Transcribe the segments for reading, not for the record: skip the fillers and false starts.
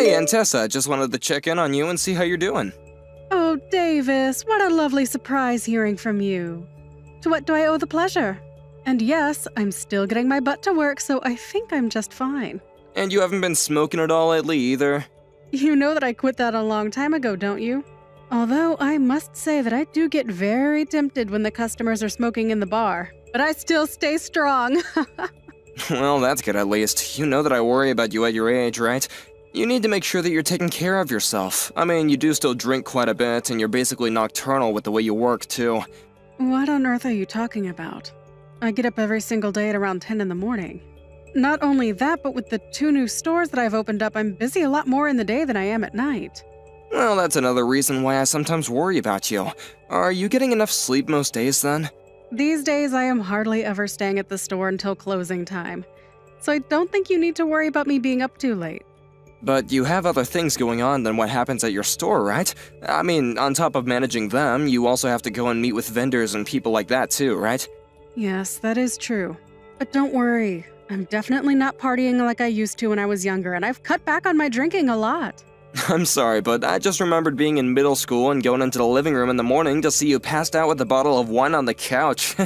Hey, Aunt Tessa, just wanted to check in on you and see how you're doing. Oh, Davis, what a lovely surprise hearing from you. To what do I owe the pleasure? And yes, I'm still getting my butt to work, so I think I'm just fine. And you haven't been smoking at all lately either? You know that I quit that a long time ago, don't you? Although I must say that I do get very tempted when the customers are smoking in the bar. But I still stay strong. Well, that's good at least. You know that I worry about you at your age, right? You need to make sure that you're taking care of yourself. I mean, you do still drink quite a bit, and you're basically nocturnal with the way you work, too. What on earth are you talking about? I get up every single day at around 10 in the morning. Not only that, but with the 2 new stores that I've opened up, I'm busy a lot more in the day than I am at night. Well, that's another reason why I sometimes worry about you. Are you getting enough sleep most days, then? These days, I am hardly ever staying at the store until closing time. So I don't think you need to worry about me being up too late. But you have other things going on than what happens at your store, right? I mean, on top of managing them, you also have to go and meet with vendors and people like that too, right? Yes, that is true. But don't worry, I'm definitely not partying like I used to when I was younger, and I've cut back on my drinking a lot. I'm sorry, but I just remembered being in middle school and going into the living room in the morning to see you passed out with a bottle of wine on the couch.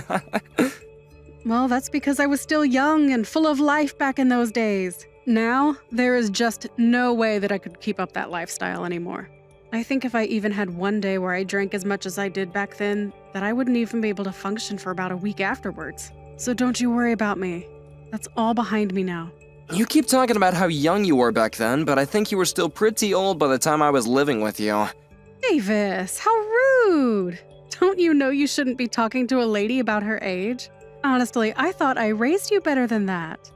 Well, that's because I was still young and full of life back in those days. Now, there is just no way that I could keep up that lifestyle anymore. I think if I even had one day where I drank as much as I did back then, that I wouldn't even be able to function for about a week afterwards. So don't you worry about me. That's all behind me now. You keep talking about how young you were back then, but I think you were still pretty old by the time I was living with you. Davis, how rude! Don't you know you shouldn't be talking to a lady about her age? Honestly, I thought I raised you better than that.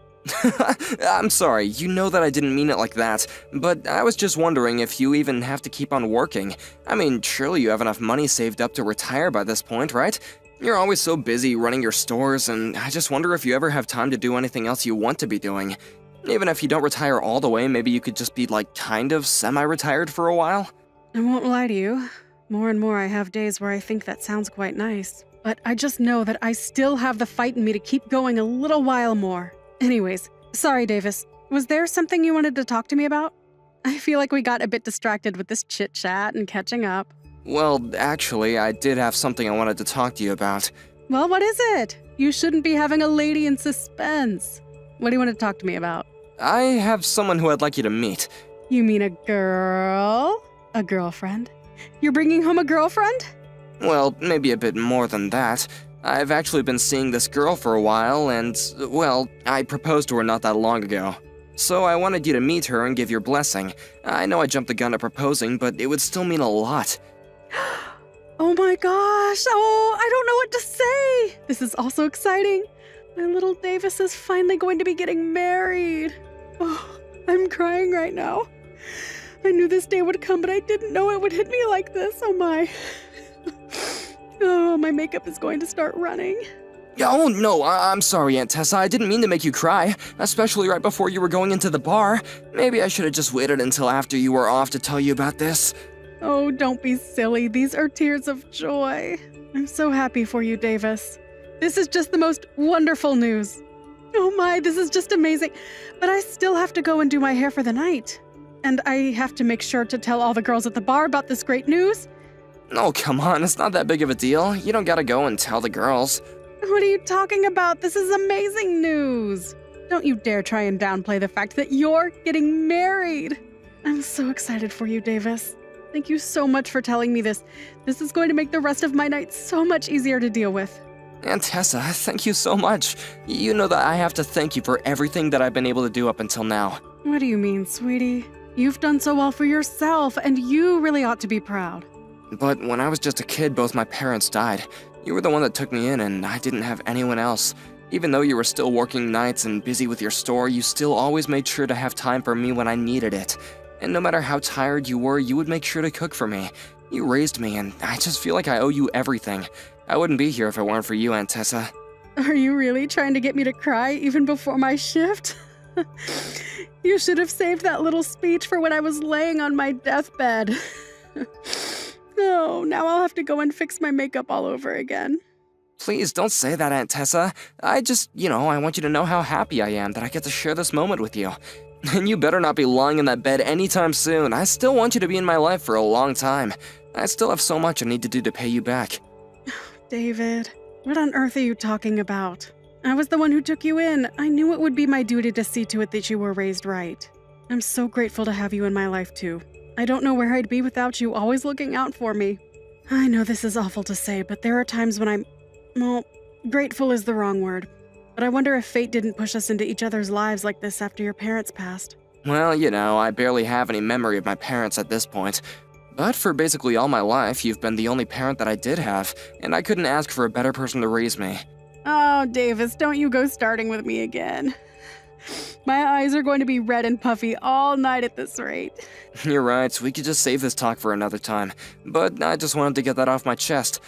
I'm sorry, you know that I didn't mean it like that, but I was just wondering if you even have to keep on working. I mean, surely you have enough money saved up to retire by this point, right? You're always so busy running your stores, and I just wonder if you ever have time to do anything else you want to be doing. Even if you don't retire all the way, maybe you could just be like kind of semi-retired for a while? I won't lie to you. More and more I have days where I think that sounds quite nice. But I just know that I still have the fight in me to keep going a little while more. Anyways, sorry, Davis. Was there something you wanted to talk to me about? I feel like we got a bit distracted with this chit-chat and catching up. Well, actually, I did have something I wanted to talk to you about. Well, what is it? You shouldn't be having a lady in suspense. What do you want to talk to me about? I have someone who I'd like you to meet. You mean a girl? A girlfriend? You're bringing home a girlfriend? Well, maybe a bit more than that. I've actually been seeing this girl for a while, and, well, I proposed to her not that long ago. So I wanted you to meet her and give your blessing. I know I jumped the gun at proposing, but it would still mean a lot. Oh my gosh! Oh, I don't know what to say! This is also exciting. My little Davis is finally going to be getting married. Oh, I'm crying right now. I knew this day would come, but I didn't know it would hit me like this. Oh my. Oh, my makeup is going to start running. Oh no, I'm sorry, Aunt Tessa. I didn't mean to make you cry, especially right before you were going into the bar. Maybe I should have just waited until after you were off to tell you about this. Oh, don't be silly. These are tears of joy. I'm so happy for you, Davis. This is just the most wonderful news. Oh my, this is just amazing. But I still have to go and do my hair for the night. And I have to make sure to tell all the girls at the bar about this great news. Oh, come on, it's not that big of a deal. You don't gotta go and tell the girls. What are you talking about? This is amazing news. Don't you dare try and downplay the fact that you're getting married. I'm so excited for you, Davis. Thank you so much for telling me this. This is going to make the rest of my night so much easier to deal with. Aunt Tessa, thank you so much. You know that I have to thank you for everything that I've been able to do up until now. What do you mean, sweetie? You've done so well for yourself, and you really ought to be proud. But when I was just a kid, both my parents died. You were the one that took me in, and I didn't have anyone else. Even though you were still working nights and busy with your store, you still always made sure to have time for me when I needed it. And no matter how tired you were, you would make sure to cook for me. You raised me, and I just feel like I owe you everything. I wouldn't be here if it weren't for you, Aunt Tessa. Are you really trying to get me to cry even before my shift? You should have saved that little speech for when I was laying on my deathbed. Oh, now I'll have to go and fix my makeup all over again. Please don't say that, Aunt Tessa. I want you to know how happy I am that I get to share this moment with you. And you better not be lying in that bed anytime soon. I still want you to be in my life for a long time. I still have so much I need to do to pay you back. David, what on earth are you talking about? I was the one who took you in. I knew it would be my duty to see to it that you were raised right. I'm so grateful to have you in my life, too. I don't know where I'd be without you always looking out for me. I know this is awful to say, but there are times when well, grateful is the wrong word. But I wonder if fate didn't push us into each other's lives like this after your parents passed. Well, you know, I barely have any memory of my parents at this point. But for basically all my life, you've been the only parent that I did have, and I couldn't ask for a better person to raise me. Oh, Davis, don't you go starting with me again. My eyes are going to be red and puffy all night at this rate. You're right, we could just save this talk for another time, but I just wanted to get that off my chest.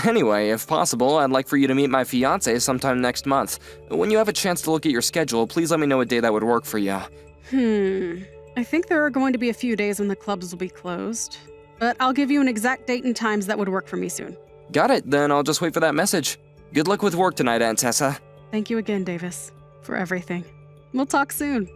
Anyway, if possible, I'd like for you to meet my fiancé sometime next month. When you have a chance to look at your schedule, please let me know a day that would work for you. I think there are going to be a few days when the clubs will be closed, but I'll give you an exact date and times that would work for me soon. Got it, then I'll just wait for that message. Good luck with work tonight, Aunt Tessa. Thank you again, Davis, for everything. We'll talk soon.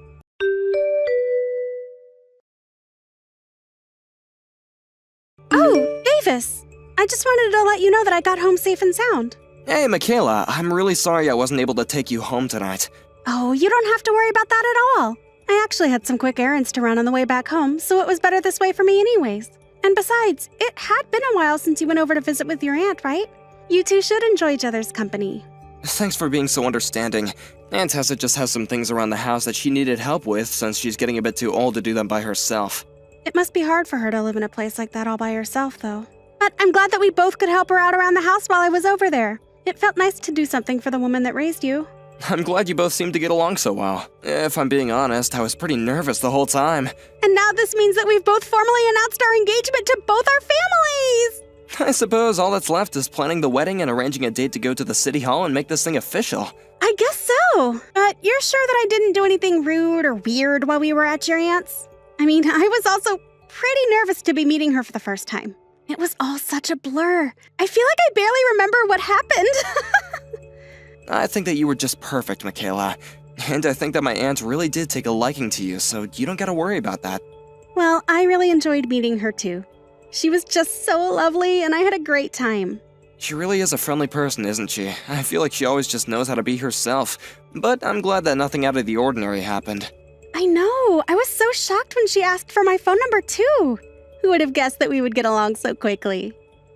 Oh, Davis! I just wanted to let you know that I got home safe and sound. Hey, Michaela, I'm really sorry I wasn't able to take you home tonight. Oh, you don't have to worry about that at all. I actually had some quick errands to run on the way back home, so it was better this way for me anyways. And besides, it had been a while since you went over to visit with your aunt, right? You two should enjoy each other's company. Thanks for being so understanding. Aunt Tessa just has some things around the house that she needed help with since she's getting a bit too old to do them by herself. It must be hard for her to live in a place like that all by herself, though. But I'm glad that we both could help her out around the house while I was over there. It felt nice to do something for the woman that raised you. I'm glad you both seem to get along so well. If I'm being honest, I was pretty nervous the whole time. And now this means that we've both formally announced our engagement to both our families! I suppose all that's left is planning the wedding and arranging a date to go to the city hall and make this thing official. I guess so. But you're sure that I didn't do anything rude or weird while we were at your aunt's? I mean, I was also pretty nervous to be meeting her for the first time. It was all such a blur. I feel like I barely remember what happened. I think that you were just perfect, Michaela. And I think that my aunt really did take a liking to you, so you don't gotta worry about that. Well, I really enjoyed meeting her too. She was just so lovely, and I had a great time. She really is a friendly person, isn't she? I feel like she always just knows how to be herself. But I'm glad that nothing out of the ordinary happened. I know. I was so shocked when she asked for my phone number too. Who would have guessed that we would get along so quickly?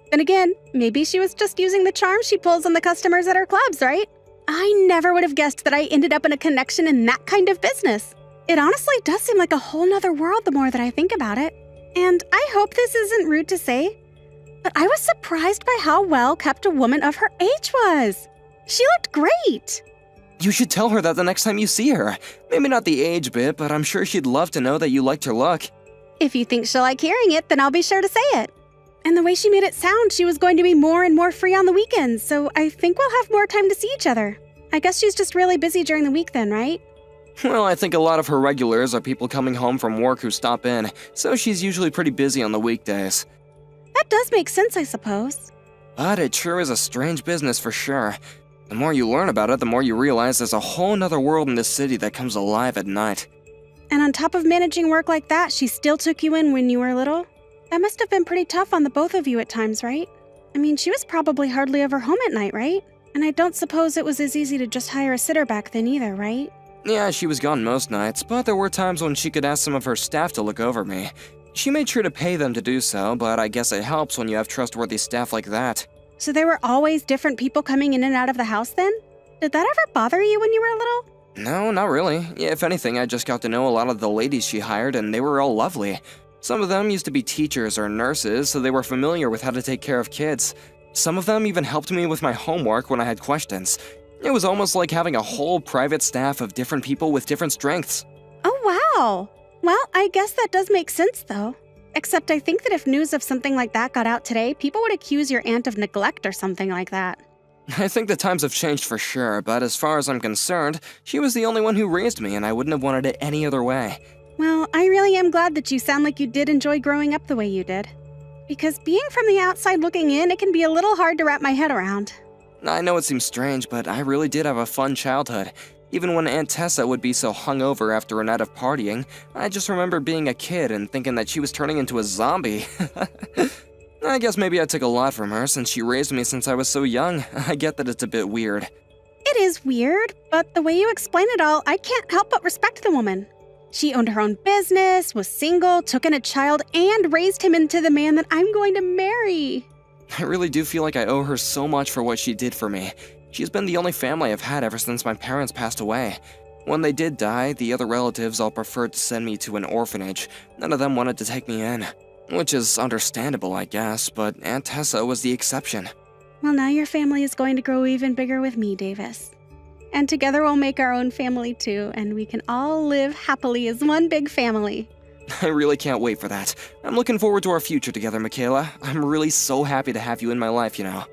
Then again, maybe she was just using the charm she pulls on the customers at her clubs, right? I never would have guessed that I ended up in a connection in that kind of business. It honestly does seem like a whole nother world the more that I think about it. And I hope this isn't rude to say, but I was surprised by how well kept a woman of her age was. She looked great. You should tell her that the next time you see her. Maybe not the age bit, but I'm sure she'd love to know that you liked her look. If you think she'll like hearing it, then I'll be sure to say it. And the way she made it sound, she was going to be more and more free on the weekends, so I think we'll have more time to see each other. I guess she's just really busy during the week then, right? Well, I think a lot of her regulars are people coming home from work who stop in, so she's usually pretty busy on the weekdays. That does make sense, I suppose. But it sure is a strange business for sure. The more you learn about it, the more you realize there's a whole nother world in this city that comes alive at night. And on top of managing work like that, she still took you in when you were little? That must have been pretty tough on the both of you at times, right? I mean, she was probably hardly ever home at night, right? And I don't suppose it was as easy to just hire a sitter back then either, right? Yeah, she was gone most nights, but there were times when she could ask some of her staff to look over me. She made sure to pay them to do so, but I guess it helps when you have trustworthy staff like that. So there were always different people coming in and out of the house then? Did that ever bother you when you were little? No, not really. If anything, I just got to know a lot of the ladies she hired, and they were all lovely. Some of them used to be teachers or nurses, so they were familiar with how to take care of kids. Some of them even helped me with my homework when I had questions. It was almost like having a whole private staff of different people with different strengths. Oh, wow. Well, I guess that does make sense, though. Except I think that if news of something like that got out today, people would accuse your aunt of neglect or something like that. I think the times have changed for sure, but as far as I'm concerned, she was the only one who raised me, and I wouldn't have wanted it any other way. Well, I really am glad that you sound like you did enjoy growing up the way you did. Because being from the outside looking in, it can be a little hard to wrap my head around. I know it seems strange, but I really did have a fun childhood. Even when Aunt Tessa would be so hungover after a night of partying, I just remember being a kid and thinking that she was turning into a zombie. I guess maybe I took a lot from her since she raised me since I was so young. I get that it's a bit weird. It is weird, but the way you explain it all, I can't help but respect the woman. She owned her own business, was single, took in a child, and raised him into the man that I'm going to marry. I really do feel like I owe her so much for what she did for me. She's been the only family I've had ever since my parents passed away. When they did die, the other relatives all preferred to send me to an orphanage. None of them wanted to take me in. Which is understandable, I guess, but Aunt Tessa was the exception. Well, now your family is going to grow even bigger with me, Davis. And together we'll make our own family too, and we can all live happily as one big family. I really can't wait for that. I'm looking forward to our future together, Michaela. I'm really so happy to have you in my life, you know.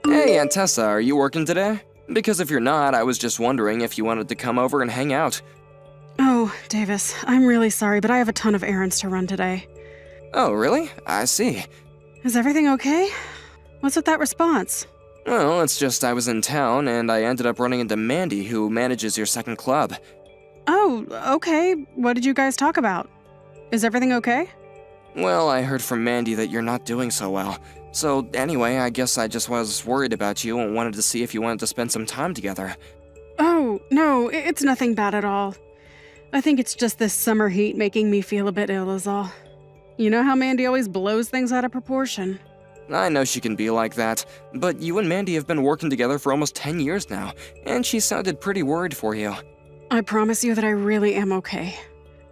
Hey, Aunt Tessa, are you working today? Because if you're not, I was just wondering if you wanted to come over and hang out. Oh, Davis, I'm really sorry, but I have a ton of errands to run today. Oh, really? I see. Is everything okay? What's with that response? Well, it's just I was in town and I ended up running into Mandy, who manages your second club. Oh, okay. What did you guys talk about? Is everything okay? Well, I heard from Mandy that you're not doing so well. So anyway, I guess I just was worried about you and wanted to see if you wanted to spend some time together. Oh, no, it's nothing bad at all. I think it's just this summer heat making me feel a bit ill is all. You know how Mandy always blows things out of proportion. I know she can be like that, but you and Mandy have been working together for almost 10 years now, and she sounded pretty worried for you. I promise you that I really am okay.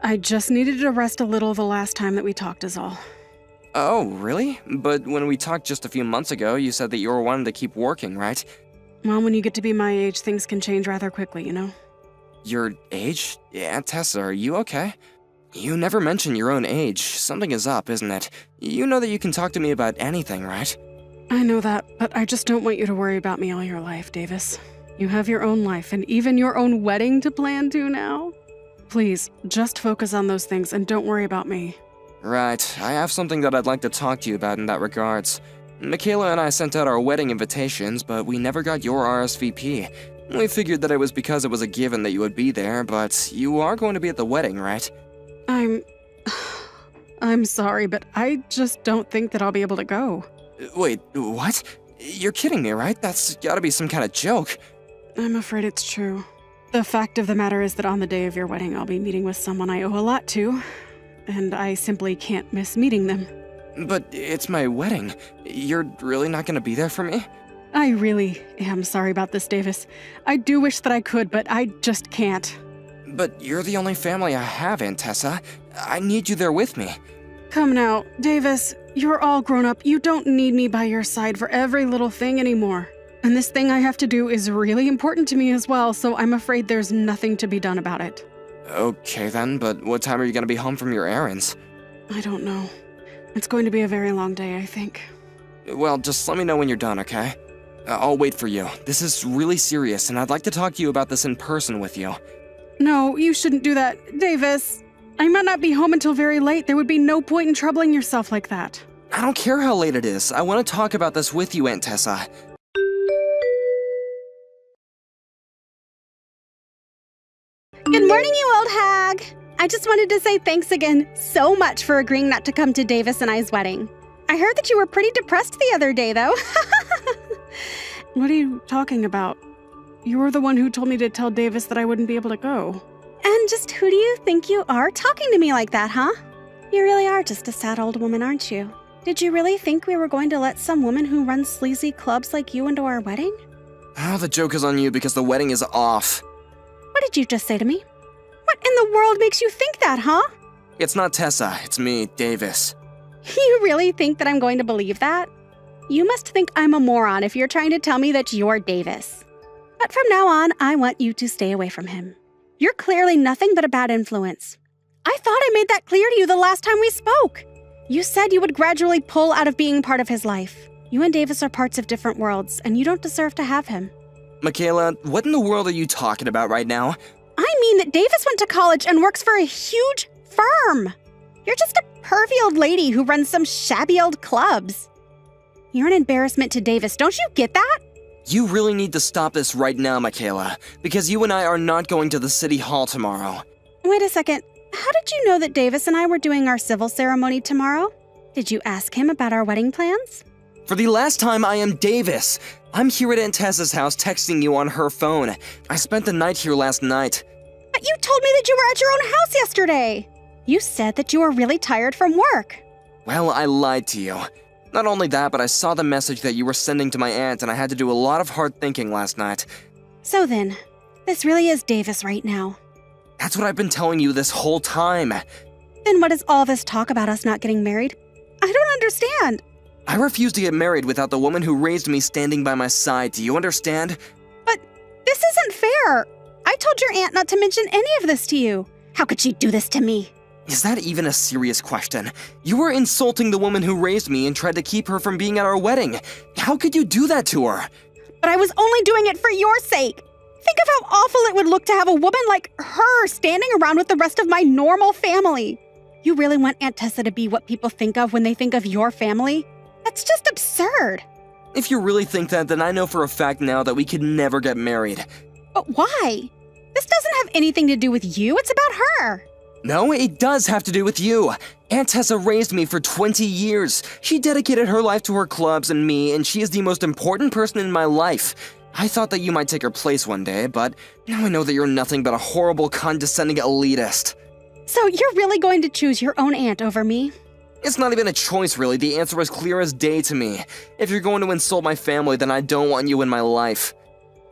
I just needed to rest a little the last time that we talked is all. Oh, really? But when we talked just a few months ago, you said that you were wanting to keep working, right? Well, when you get to be my age, things can change rather quickly, you know? Your age? Aunt Tessa, are you okay? You never mention your own age. Something is up, isn't it? You know that you can talk to me about anything, right? I know that, but I just don't want you to worry about me all your life, Davis. You have your own life and even your own wedding to plan to now. Please, just focus on those things and don't worry about me. Right, I have something that I'd like to talk to you about in that regards. Michaela and I sent out our wedding invitations, but we never got your RSVP. We figured that it was because it was a given that you would be there, but you are going to be at the wedding, right? I'm sorry, but I just don't think that I'll be able to go. Wait, what? You're kidding me, right? That's gotta be some kind of joke. I'm afraid it's true. The fact of the matter is that on the day of your wedding, I'll be meeting with someone I owe a lot to, and I simply can't miss meeting them. But it's my wedding. You're really not gonna be there for me? I really am sorry about this, Davis. I do wish that I could, but I just can't. But you're the only family I have, Aunt Tessa. I need you there with me. Come now, Davis, you're all grown up. You don't need me by your side for every little thing anymore. And this thing I have to do is really important to me as well, so I'm afraid there's nothing to be done about it. Okay then, but what time are you gonna be home from your errands? I don't know. It's going to be a very long day, I think. Well, just let me know when you're done, okay? I'll wait for you. This is really serious, and I'd like to talk to you about this in person with you. No, you shouldn't do that, Davis. I might not be home until very late. There would be no point in troubling yourself like that. I don't care how late it is. I want to talk about this with you, Aunt Tessa. Good morning, you old hag. I just wanted to say thanks again so much for agreeing not to come to Davis and I's wedding. I heard that you were pretty depressed the other day, though. What are you talking about? You were the one who told me to tell Davis that I wouldn't be able to go. And just who do you think you are talking to me like that, huh? You really are just a sad old woman, aren't you? Did you really think we were going to let some woman who runs sleazy clubs like you into our wedding? Oh, the joke is on you because the wedding is off. What did you just say to me? What in the world makes you think that, huh? It's not Tessa, it's me, Davis. You really think that I'm going to believe that? You must think I'm a moron if you're trying to tell me that you're Davis. But from now on, I want you to stay away from him. You're clearly nothing but a bad influence. I thought I made that clear to you the last time we spoke. You said you would gradually pull out of being part of his life. You and Davis are parts of different worlds, and you don't deserve to have him. Michaela, what in the world are you talking about right now? I mean that Davis went to college and works for a huge firm. You're just a pervy old lady who runs some shabby old clubs. You're an embarrassment to Davis. Don't you get that? You really need to stop this right now, Michaela, because you and I are not going to the city hall tomorrow. Wait a second. How did you know that Davis and I were doing our civil ceremony tomorrow? Did you ask him about our wedding plans? For the last time, I am Davis. I'm here at Aunt Tessa's house texting you on her phone. I spent the night here last night. But you told me that you were at your own house yesterday. You said that you were really tired from work. Well, I lied to you. Not only that, but I saw the message that you were sending to my aunt, and I had to do a lot of hard thinking last night. So then, this really is Davis right now. That's what I've been telling you this whole time. Then what is all this talk about us not getting married? I don't understand. I refuse to get married without the woman who raised me standing by my side. Do you understand? But this isn't fair. I told your aunt not to mention any of this to you. How could she do this to me? Is that even a serious question? You were insulting the woman who raised me and tried to keep her from being at our wedding. How could you do that to her? But I was only doing it for your sake. Think of how awful it would look to have a woman like her standing around with the rest of my normal family. You really want Aunt Tessa to be what people think of when they think of your family? That's just absurd. If you really think that, then I know for a fact now that we could never get married. But why? This doesn't have anything to do with you. It's about her. No, it does have to do with you. Aunt Tessa raised me for 20 years. She dedicated her life to her clubs and me, and she is the most important person in my life. I thought that you might take her place one day, but now I know that you're nothing but a horrible, condescending elitist. So you're really going to choose your own aunt over me? It's not even a choice, really. The answer is clear as day to me. If you're going to insult my family, then I don't want you in my life.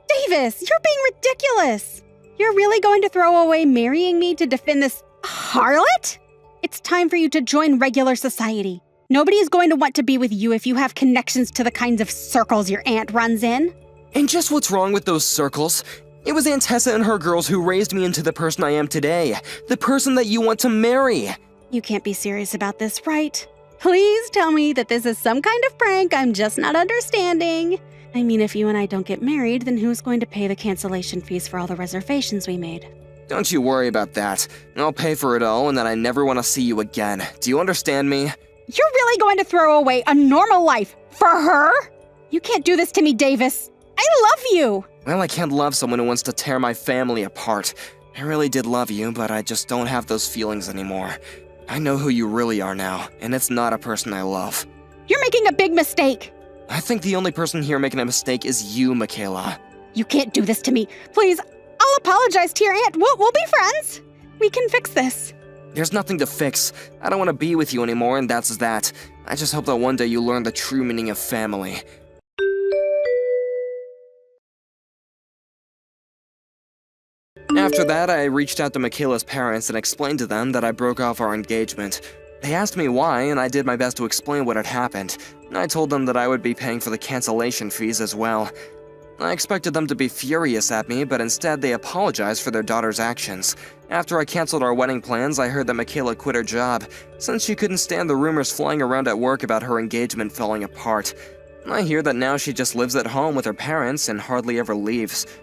Davis, you're being ridiculous. You're really going to throw away marrying me to defend this harlot? It's time for you to join regular society. Nobody is going to want to be with you if you have connections to the kinds of circles your aunt runs in. And just what's wrong with those circles? It was Aunt Tessa and her girls who raised me into the person I am today. The person that you want to marry. You can't be serious about this, right? Please tell me that this is some kind of prank I'm just not understanding. I mean, if you and I don't get married, then who's going to pay the cancellation fees for all the reservations we made? Don't you worry about that. I'll pay for it all, and then I never want to see you again. Do you understand me? You're really going to throw away a normal life for her? You can't do this to me, Davis. I love you. Well, I can't love someone who wants to tear my family apart. I really did love you, but I just don't have those feelings anymore. I know who you really are now, and it's not a person I love. You're making a big mistake. I think the only person here making a mistake is you, Michaela. You can't do this to me. Please, I'll apologize to your aunt. We'll be friends. We can fix this. There's nothing to fix. I don't want to be with you anymore, and that's that. I just hope that one day you learn the true meaning of family. After that, I reached out to Michaela's parents and explained to them that I broke off our engagement. They asked me why, and I did my best to explain what had happened. I told them that I would be paying for the cancellation fees as well. I expected them to be furious at me, but instead they apologized for their daughter's actions. After I canceled our wedding plans, I heard that Michaela quit her job, since she couldn't stand the rumors flying around at work about her engagement falling apart. I hear that now she just lives at home with her parents and hardly ever leaves.